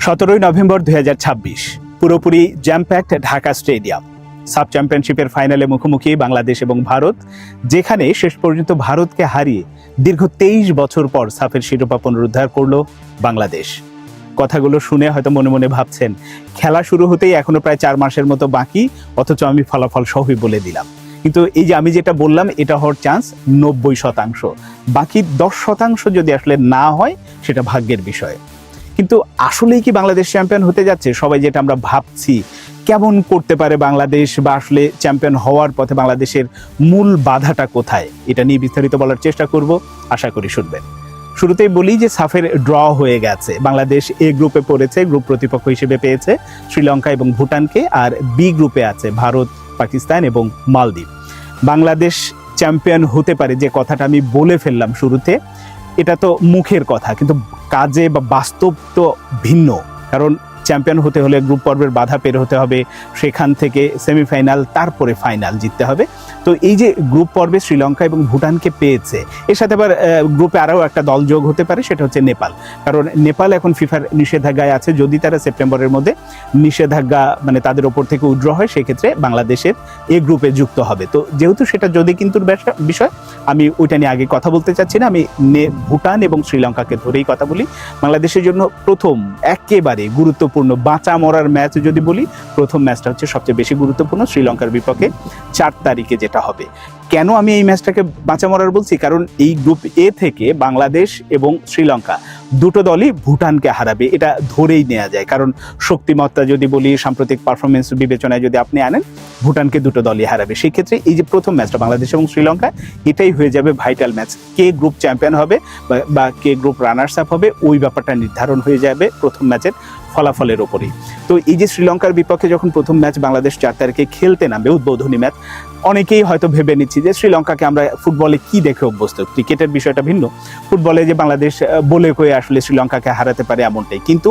17 November 2026 পুরোপুরি jam packed Dhaka stadium. Sub চ্যাম্পিয়নশিপের ফাইনালে মুখোমুখি বাংলাদেশ এবং ভারত, যেখানে শেষ পর্যন্ত ভারতকে হারিয়ে দীর্ঘ 23 বছর পর সাফের শিরোপা পুনরুদ্ধার করল বাংলাদেশ। কথাগুলো শুনে হয়তো মনে মনে ভাবছেন, খেলা শুরু হতেই এখনো প্রায় 4 মাসের মতো বাকি, অথচ আমি ফলাফল সহই বলে দিলাম। কিন্তু এই যে আমি যেটা বললাম, এটা হওয়ার চান্স 90%। বাকি 10% যদি আসলে না হয়, সেটা ভাগ্যের বিষয়। কিন্তু আসলেই কি বাংলাদেশ চ্যাম্পিয়ন হতে যাচ্ছে? সবাই যেটা আমরা ভাবছি, কেমন করতে পারে বাংলাদেশ, বা আসলে চ্যাম্পিয়ন হওয়ার পথে বাংলাদেশের মূল বাধাটা কোথায়, এটা নিয়ে বিস্তারিত বলার চেষ্টা করব, আশা করি শুনবেন। শুরুতেই বলি যে সাফের ড্র হয়ে গেছে। বাংলাদেশ এ গ্রুপে পড়েছে, গ্রুপ প্রতিপক্ষ হিসেবে পেয়েছে শ্রীলঙ্কা এবং ভুটানকে, আর বি গ্রুপে আছে ভারত, পাকিস্তান এবং মালদ্বীপ। বাংলাদেশ চ্যাম্পিয়ন হতে পারে যে কথাটা আমি বলে ফেললাম শুরুতে, এটা তো মুখের কথা, কিন্তু কাজে বা বাস্তব তো ভিন্ন। কারণ চ্যাম্পিয়ন হতে হলে গ্রুপ পর্বের বাধা পের হতে হবে, সেখান থেকে সেমিফাইনাল, তারপরে ফাইনাল জিততে হবে। তো এই যে গ্রুপ পর্বে শ্রীলঙ্কা এবং ভুটানকে পেয়েছে, এর সাথে আবার গ্রুপে আরও একটা দল যোগ হতে পারে, সেটা হচ্ছে নেপাল। কারণ নেপাল এখন ফিফার নিষেধাজ্ঞায় আছে, যদি তারা সেপ্টেম্বরের মধ্যে নিষেধাজ্ঞা মানে তাদের ওপর থেকে উইথড্র হয়, সেক্ষেত্রে বাংলাদেশের এই গ্রুপে যুক্ত হবে। তো যেহেতু সেটা যদি কিন্তু বিষয়, আমি ওইটা নিয়ে আগে কথা বলতে চাচ্ছি না। আমি ভুটান এবং শ্রীলঙ্কাকে ধরেই কথা বলি। বাংলাদেশের জন্য প্রথম একেবারে গুরুত্বপূর্ণ বাঁচা মরার ম্যাচ যদি বলি, প্রথম ম্যাচটা হচ্ছে সবচেয়ে বেশি গুরুত্বপূর্ণ, শ্রীলঙ্কার বিপক্ষে 4 তারিখে যেটা হবে। কেন আমি এই ম্যাচটাকে বাঁচা মরার বলছি? কারণ এই গ্রুপ এ থেকে বাংলাদেশ এবং শ্রীলঙ্কা দুটো দলই ভুটানকে হারাবে, এটা ধরেই নেওয়া যায়। কারণ শক্তিমত্তা যদি বলি, সাম্প্রতিক পারফরমেন্স বিবেচনায় যদি আপনি আনেন, ভুটানকে দুটো দলই হারাবে। সেই ক্ষেত্রে এই যে প্রথম ম্যাচটা বাংলাদেশ এবং শ্রীলঙ্কা, এটাই হয়ে যাবে ভাইটাল ম্যাচ। কে গ্রুপ চ্যাম্পিয়ন হবে বা কে গ্রুপ রানার্স আপ হবে, ওই ব্যাপারটা নির্ধারণ হয়ে যাবে প্রথম ম্যাচের ফলাফলের ওপরেই। তো এই যে শ্রীলঙ্কার বিপক্ষে যখন প্রথম ম্যাচ বাংলাদেশ 4 তারিখে খেলতে নামবে, উদ্বোধনী ম্যাচ, অনেকেই হয়তো ভেবে নিচ্ছি যে শ্রীলঙ্কাকে আমরা ফুটবলে কি দেখে অভ্যস্ত, ক্রিকেটের বিষয়টা ভিন্ন। ফুটবলে যে বাংলাদেশ বলে কয়ে আসলে শ্রীলঙ্কাকে হারাতে পারে, এমনটাই। কিন্তু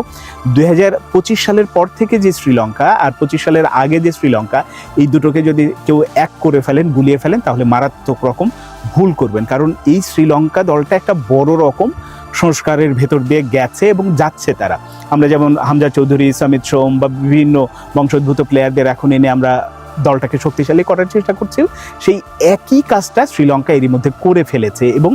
2025 সালের পর থেকে যে শ্রীলঙ্কা আর 25 সালের আগে যে শ্রীলঙ্কা, এই দুটোকে যদি কেউ এক করে ফেলেন, গুলিয়ে ফেলেন, তাহলে মারাত্মক রকম ভুল করবেন। কারণ এই শ্রীলঙ্কা দলটা একটা বড় রকম সংস্কারের ভেতর দিয়ে গেছে এবং যাচ্ছে তারা। আমরা যেমন হামজা চৌধুরী, সামিত সোম বা বিভিন্ন বংশোদ্ভূত প্লেয়ারদের এখন এনে আমরা দলটাকে শক্তিশালী করার চেষ্টা করছি, সেই একই কাজটা শ্রীলঙ্কা এরই মধ্যে করে ফেলেছে। এবং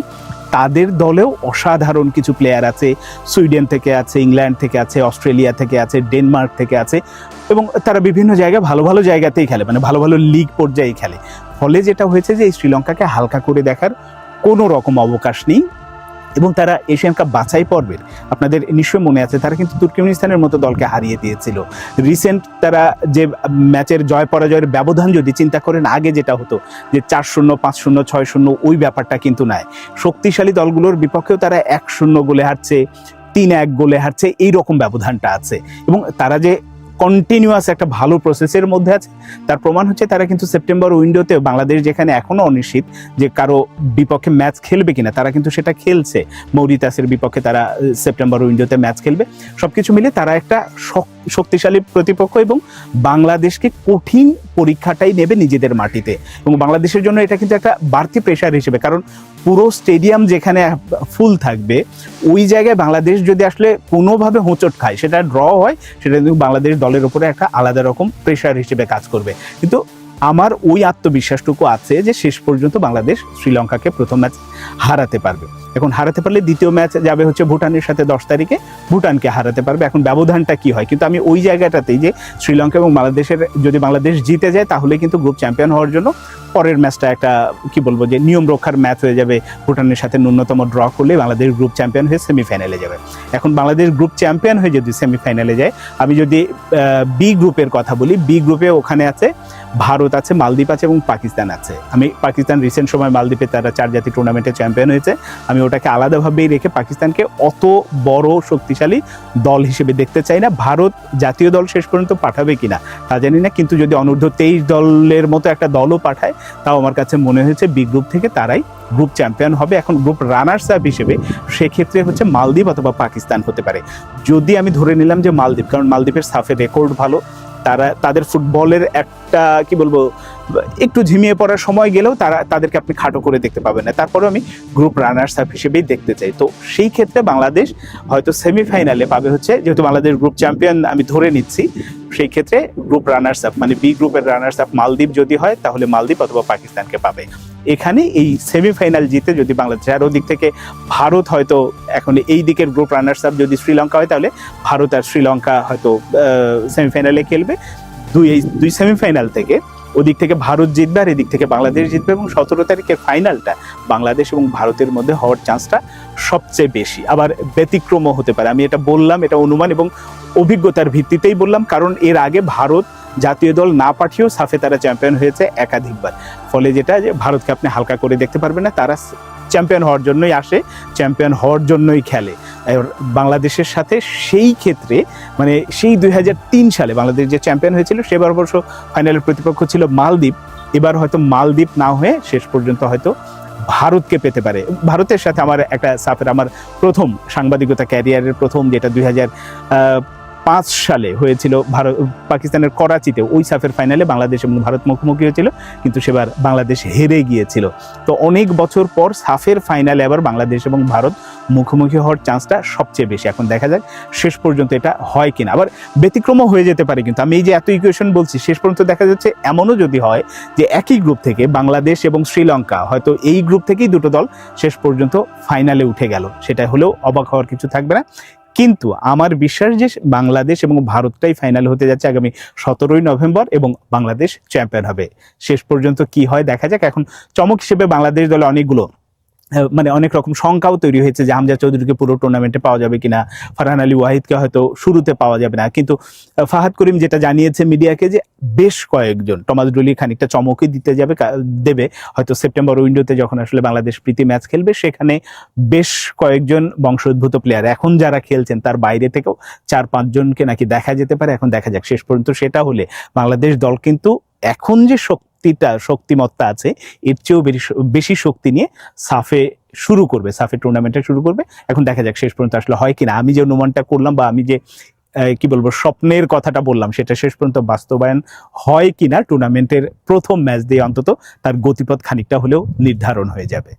তাদের দলেও অসাধারণ কিছু প্লেয়ার আছে, সুইডেন থেকে আছে, ইংল্যান্ড থেকে আছে, অস্ট্রেলিয়া থেকে আছে, ডেনমার্ক থেকে আছে, এবং তারা বিভিন্ন জায়গায় ভালো ভালো জায়গাতেই খেলে, মানে ভালো ভালো লিগ পর্যায়ে খেলে। ফলে যেটা হয়েছে যে এই শ্রীলঙ্কাকে হালকা করে দেখার কোনো রকম অবকাশ নেই। এবং তারা এশিয়ান কাপ বাছাই পর্বের, আপনাদের নিশ্চয়ই মনে আছে, তারা কিন্তু তুর্কমেনিস্তানের মতো দলকে হারিয়ে দিয়েছিল। রিসেন্ট তারা যে ম্যাচের জয় পরাজয়ের ব্যবধান যদি চিন্তা করেন, আগে যেটা হতো যে 4-0, 5-0, 6-0, ওই ব্যাপারটা কিন্তু নাই। শক্তিশালী দলগুলোর বিপক্ষেও তারা 1-0 গোলে হারছে, 3-1 গোলে হারছে, এইরকম ব্যবধানটা আছে। এবং তারা যে কন্টিনিউয়াস একটা ভালো প্রসেসের মধ্যে আছে, তার প্রমাণ হচ্ছে তারা কিন্তু সেপ্টেম্বর উইন্ডোতে বাংলাদেশ যেখানে এখনো অনিশ্চিত যে কারো বিপক্ষে ম্যাচ খেলবে কিনা, তারা কিন্তু সেটা খেলছে। মৌরিতাসের বিপক্ষে তারা সেপ্টেম্বর উইন্ডোতে ম্যাচ খেলবে। সবকিছু মিলে তারা একটা শক্তিশালী প্রতিপক্ষ এবং বাংলাদেশকে কঠিন পরীক্ষাটাই নেবে নিজেদের মাটিতে। এবং বাংলাদেশের জন্য এটা কিন্তু একটা বাড়তি প্রেশার হিসেবে, কারণ পুরো স্টেডিয়াম যেখানে ফুল থাকবে, ওই জায়গায় বাংলাদেশ যদি আসলে কোনোভাবে হোঁচট খায়, সেটা ড্র হয়, সেটা কিন্তু বাংলাদেশ দলের উপরে একটা আলাদা রকম প্রেশার হিসেবে কাজ করবে। কিন্তু আমার ওই আত্মবিশ্বাসটুকু আছে যে শেষ পর্যন্ত বাংলাদেশ শ্রীলঙ্কাকে প্রথম ম্যাচ হারাতে পারবে। এখন হারাতে পারলে দ্বিতীয় ম্যাচ যাবে হচ্ছে ভুটানের সাথে 10 তারিখে, ভুটানকে হারাতে পারবে। এখন ব্যবধানটা কি হয়, কিন্তু আমি ওই জায়গাটাতেই যে শ্রীলঙ্কা এবং বাংলাদেশের, যদি বাংলাদেশ জিতে যায় তাহলে কিন্তু গ্রুপ চ্যাম্পিয়ন হওয়ার জন্য পরের ম্যাচটা একটা কি বলবো যে নিয়ম রক্ষার ম্যাচ হয়ে যাবে। ভুটানের সাথে ন্যূনতম ড্র করলে বাংলাদেশ গ্রুপ চ্যাম্পিয়ন হয়ে সেমিফাইনালে যাবে। এখন বাংলাদেশ গ্রুপ চ্যাম্পিয়ন হয়ে যদি সেমিফাইনালে যায়, আমি যদি বি গ্রুপের কথা বলি, বি গ্রুপে ওখানে আছে ভারত আছে, মালদ্বীপ আছে এবং পাকিস্তান আছে। আমি পাকিস্তান রিসেন্ট সময় মালদ্বীপে তারা 4 জাতি টুর্নামেন্টে চ্যাম্পিয়ন হয়েছে, আমি ওটাকে আলাদাভাবেই রেখে পাকিস্তানকে অত বড় শক্তিশালী দল হিসেবে দেখতে চাই না। ভারত জাতীয় দল শেষ পর্যন্ত পাঠাবে কিনা তা জানি না, কিন্তু যদি অনূর্ধ্ব 23 দলের মতো একটা দলও পাঠায়, তাও আমার কাছে মনে হয়েছে বি গ্রুপ থেকে তারাই গ্রুপ চ্যাম্পিয়ন হবে। এখন গ্রুপ রানার্স আপ হিসেবে সেক্ষেত্রে হচ্ছে মালদ্বীপ অথবা পাকিস্তান হতে পারে। যদি আমি ধরে নিলাম যে মালদ্বীপ, কারণ মালদ্বীপের সাফের রেকর্ড ভালো, তাদের ফুটবলের একটা কি বলবো একটু ঝিমিয়ে পড়ার সময় গেলেও তাদেরকে আপনি খাটো করে দেখতে পাবেন না। তারপরেও আমি গ্রুপ রানার্স আপ হিসেবেই দেখতে চাই। তো সেই ক্ষেত্রে বাংলাদেশ হয়তো সেমিফাইনালে পাবে হচ্ছে, যেহেতু বাংলাদেশ গ্রুপ চ্যাম্পিয়ন আমি ধরে নিচ্ছি, সেই ক্ষেত্রে গ্রুপ রানার্স আপ মানে বি গ্রুপের রানার্স আপ মালদ্বীপ যদি হয় তাহলে মালদ্বীপ অথবা পাকিস্তানকে পাবে। এখানে এই সেমিফাইনাল জিতে যদি বাংলাদেশ, আর ওদিক থেকে ভারত হয়তো এখন এই দিকের গ্রুপ রানার্স আপ যদি শ্রীলঙ্কা হয় তাহলে ভারত আর শ্রীলঙ্কা হয়তো সেমিফাইনালে খেলবে। দুই সেমিফাইনাল থেকে ওদিক থেকে ভারত জিতবে আর এদিক থেকে বাংলাদেশ জিতবে, এবং 17 তারিখের ফাইনালটা বাংলাদেশ এবং ভারতের মধ্যে হওয়ার চান্সটা সবচেয়ে বেশি। আবার ব্যতিক্রমও হতে পারে, আমি এটা বললাম, এটা অনুমান এবং অভিজ্ঞতার ভিত্তিতেই বললাম, কারণ এর আগে ভারত জাতীয় দল না পাঠিয়েও সাফে তারা চ্যাম্পিয়ন হয়েছে একাধিকবার। ফলে যেটা যে ভারতকে আপনি হালকা করে দেখতে পারবেন না, তারা চ্যাম্পিয়ন হওয়ার জন্যই আসে, চ্যাম্পিয়ন হওয়ার জন্যই খেলে। বাংলাদেশের সাথে সেই ক্ষেত্রে মানে সেই 2003 সালে বাংলাদেশ যে চ্যাম্পিয়ন হয়েছিল সেবার অবশ্য ফাইনালের প্রতিপক্ষ ছিল মালদ্বীপ। এবার হয়তো মালদ্বীপ না হয়ে শেষ পর্যন্ত হয়তো ভারতকে পেতে পারে। ভারতের সাথে আমার একটা সাফের, আমার প্রথম সাংবাদিকতা ক্যারিয়ারের প্রথম, যেটা 2005 সালে হয়েছিল পাকিস্তানের করাচিতে, ওই সাফের ফাইনালে বাংলাদেশ এবং ভারত মুখোমুখি হয়েছিল, কিন্তু সেবার বাংলাদেশ হেরে গিয়েছিল। তো অনেক বছর পর সাফের ফাইনালে আবার বাংলাদেশ এবং ভারত মুখোমুখি হওয়ার চান্সটা সবচেয়ে বেশি। এখন দেখা যাক শেষ পর্যন্ত এটা হয় কিনা। আবার ব্যতিক্রমও হয়ে যেতে পারে, কিন্তু আমি এই যে এত ইকুয়েশন বলছি, শেষ পর্যন্ত দেখা যাচ্ছে এমনও যদি হয় যে একই গ্রুপ থেকে বাংলাদেশ এবং শ্রীলঙ্কা, হয়তো এই গ্রুপ থেকেই দুটো দল শেষ পর্যন্ত ফাইনালে উঠে গেল, সেটা হলেও অবাক হওয়ার কিছু থাকবে না। কিন্তু আমার বিশ্বাস যে বাংলাদেশ এবং ভারতটাই ফাইনাল হতে যাচ্ছে আগামী 17 নভেম্বর, এবং বাংলাদেশ চ্যাম্পিয়ন হবে। শেষ পর্যন্ত কি হয় দেখা যাক। এখন চমক হিসেবে বাংলাদেশ দলে অনেকগুলো মানে অনেক রকম শঙ্কাও তৈরি হয়েছে যে হামজা চৌধুরীকে পুরো টুর্নামেন্টে পাওয়া যাবে কিনা, ফারহান আলী ওয়াহিদকে হয়তো শুরুতে পাওয়া যাবে না। কিন্তু ফাহাদ করিম যেটা জানিয়েছে মিডিয়াকে, যে বেশ কয়েকজন, টমাস ডুলি খানিকটা চমকই দেবে হয়তো সেপ্টেম্বর উইন্ডোতে যখন আসলে বাংলাদেশ প্রীতি ম্যাচ খেলবে, সেখানে বেশ কয়েকজন বংশোদ্ভূত প্লেয়ার এখন যারা খেলছেন তার বাইরে থেকেও 4-5 জনকে নাকি দেখা যেতে পারে। এখন দেখা যাক শেষ পর্যন্ত সেটা হলে বাংলাদেশ দল কিন্তু এখন যে শক্তিমত্তা আছে এর চেয়েও বেশি শক্তি নিয়ে সাফে টুর্নামেন্টে শুরু করবে। এখন দেখা যাক শেষ পর্যন্ত আসলে হয় কিনা। আমি যে অনুমানটা করলাম বা আমি যে কি বলবো স্বপ্নের কথাটা বললাম, সেটা শেষ পর্যন্ত বাস্তবায়ন হয় কিনা টুর্নামেন্টের প্রথম ম্যাচ দিয়ে অন্তত তার গতিপথ খানিকটা হলেও নির্ধারণ হয়ে যাবে।